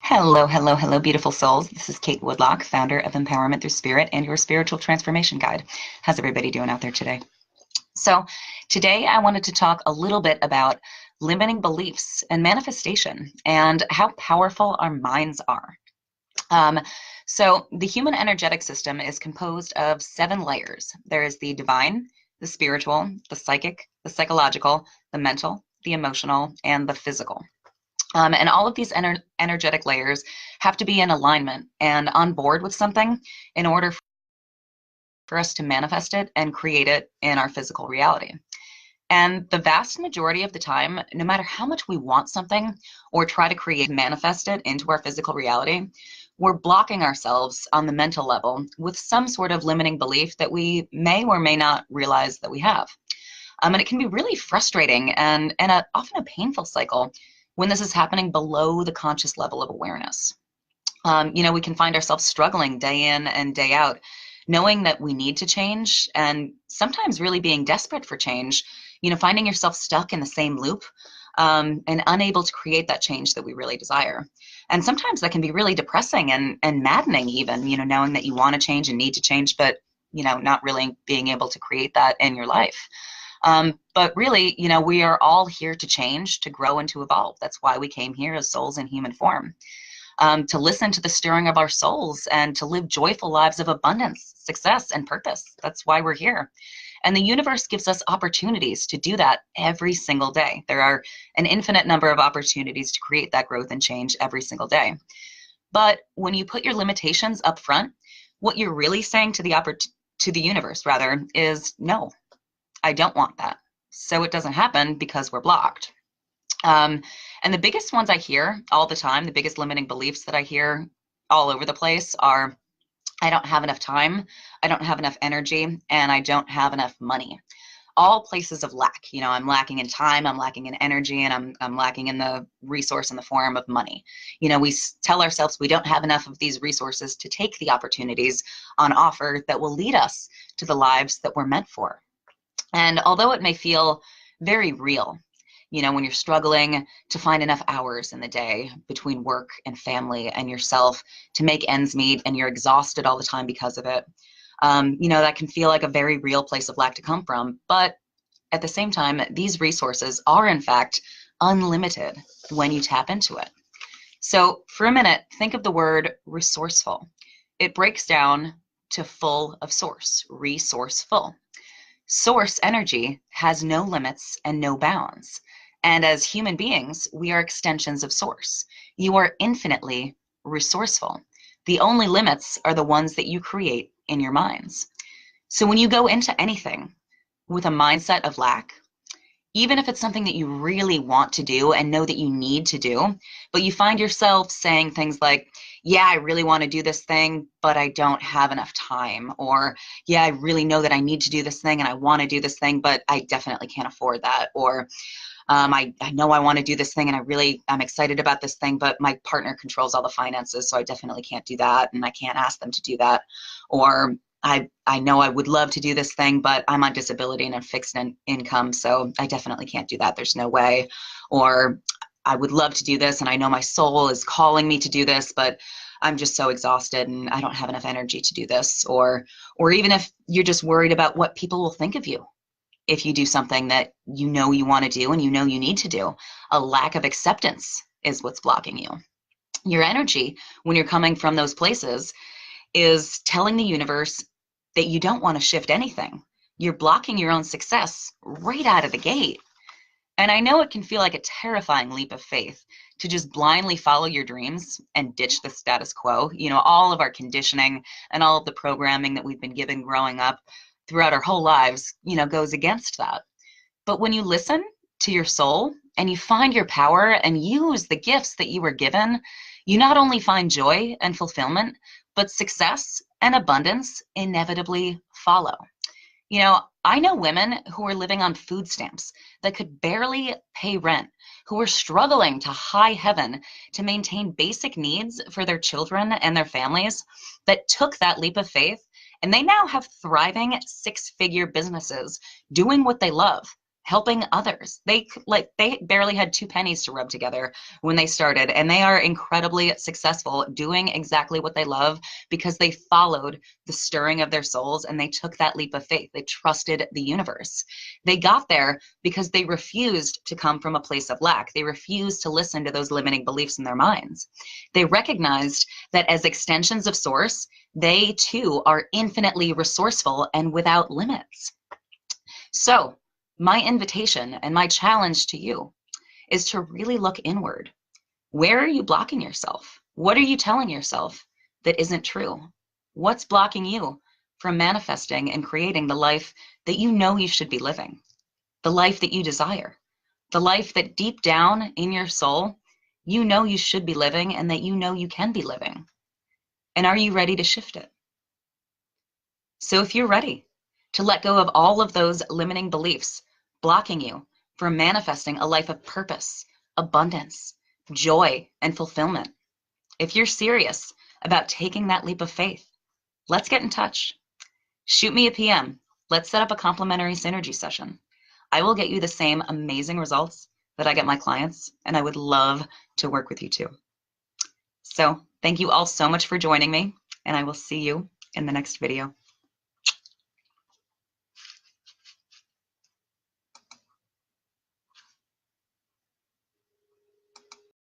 Hello, hello, hello, beautiful souls. This is Kate Woodlock, founder of Empowerment Through Spirit and your spiritual transformation guide. How's everybody doing out there today? So, today I wanted to talk a little bit about limiting beliefs and manifestation and how powerful our minds are. Um, the human energetic system is composed of 7 layers. There is the divine, the spiritual, the psychic, the psychological, the mental, the emotional, and the physical. And all of these energetic layers have to be in alignment and on board with something in order for us to manifest it and create it in our physical reality. And the vast majority of the time, no matter how much we want something or try to create, manifest it into our physical reality, we're blocking ourselves on the mental level with some sort of limiting belief that we may or may not realize that we have. And it can be really frustrating and often a painful cycle when this is happening below the conscious level of awareness. We can find ourselves struggling day in and day out, knowing that we need to change and sometimes really being desperate for change, finding yourself stuck in the same loop and unable to create that change that we really desire. And sometimes that can be really depressing and maddening even, knowing that you want to change and need to change, but, not really being able to create that in your life. But really, we are all here to change, to grow, and to evolve. That's why we came here as souls in human form, to listen to the stirring of our souls and to live joyful lives of abundance, success, and purpose. That's why we're here. And the universe gives us opportunities to do that every single day. There are an infinite number of opportunities to create that growth and change every single day. But when you put your limitations up front, what you're really saying to the universe, rather, is no. I don't want that. So it doesn't happen because we're blocked. And the biggest ones I hear all the time, the biggest limiting beliefs that I hear all over the place are, I don't have enough time, I don't have enough energy, and I don't have enough money. All places of lack. I'm lacking in time, I'm lacking in energy, and I'm lacking in the resource in the form of money. We tell ourselves we don't have enough of these resources to take the opportunities on offer that will lead us to the lives that we're meant for. And although it may feel very real, when you're struggling to find enough hours in the day between work and family and yourself to make ends meet and you're exhausted all the time because of it, that can feel like a very real place of lack to come from. But at the same time, these resources are in fact unlimited when you tap into it. So for a minute, think of the word resourceful. It breaks down to full of source, resourceful. Source energy has no limits and no bounds. And as human beings, we are extensions of source. You are infinitely resourceful. The only limits are the ones that you create in your minds. So when you go into anything with a mindset of lack, even if it's something that you really want to do and know that you need to do, but you find yourself saying things like, yeah, I really want to do this thing, but I don't have enough time. Or, yeah, I really know that I need to do this thing and I want to do this thing, but I definitely can't afford that. Or, I know I want to do this thing and I'm excited about this thing, but my partner controls all the finances, so I definitely can't do that and I can't ask them to do that. Or, I know I would love to do this thing, but I'm on disability and a fixed income, so I definitely can't do that. There's no way. Or I would love to do this, and I know my soul is calling me to do this, but I'm just so exhausted and I don't have enough energy to do this. Or even if you're just worried about what people will think of you if you do something that you want to do and you need to do. A lack of acceptance is what's blocking you. Your energy, when you're coming from those places, is telling the universe that you don't want to shift anything. You're blocking your own success right out of the gate. And I know it can feel like a terrifying leap of faith to just blindly follow your dreams and ditch the status quo. All of our conditioning and all of the programming that we've been given growing up throughout our whole lives, goes against that. But when you listen to your soul and you find your power and use the gifts that you were given, you not only find joy and fulfillment, but success and abundance inevitably follow. I know women who are living on food stamps that could barely pay rent, who are struggling to high heaven to maintain basic needs for their children and their families, that took that leap of faith, and they now have thriving 6-figure businesses doing what they love helping others. They barely had 2 pennies to rub together when they started, and they are incredibly successful doing exactly what they love because they followed the stirring of their souls and they took that leap of faith. They trusted the universe. They got there because they refused to come from a place of lack. They refused to listen to those limiting beliefs in their minds. They recognized that as extensions of source, they too are infinitely resourceful and without limits. So my invitation and my challenge to you is to really look inward. Where are you blocking yourself? What are you telling yourself that isn't true? What's blocking you from manifesting and creating the life that you know you should be living, the life that you desire, the life that deep down in your soul, you know you should be living and that you know you can be living? And are you ready to shift it? So if you're ready to let go of all of those limiting beliefs blocking you from manifesting a life of purpose, abundance, joy, and fulfillment, if you're serious about taking that leap of faith, let's get in touch. Shoot me a PM. Let's set up a complimentary synergy session. I will get you the same amazing results that I get my clients, and I would love to work with you too. So thank you all so much for joining me, and I will see you in the next video.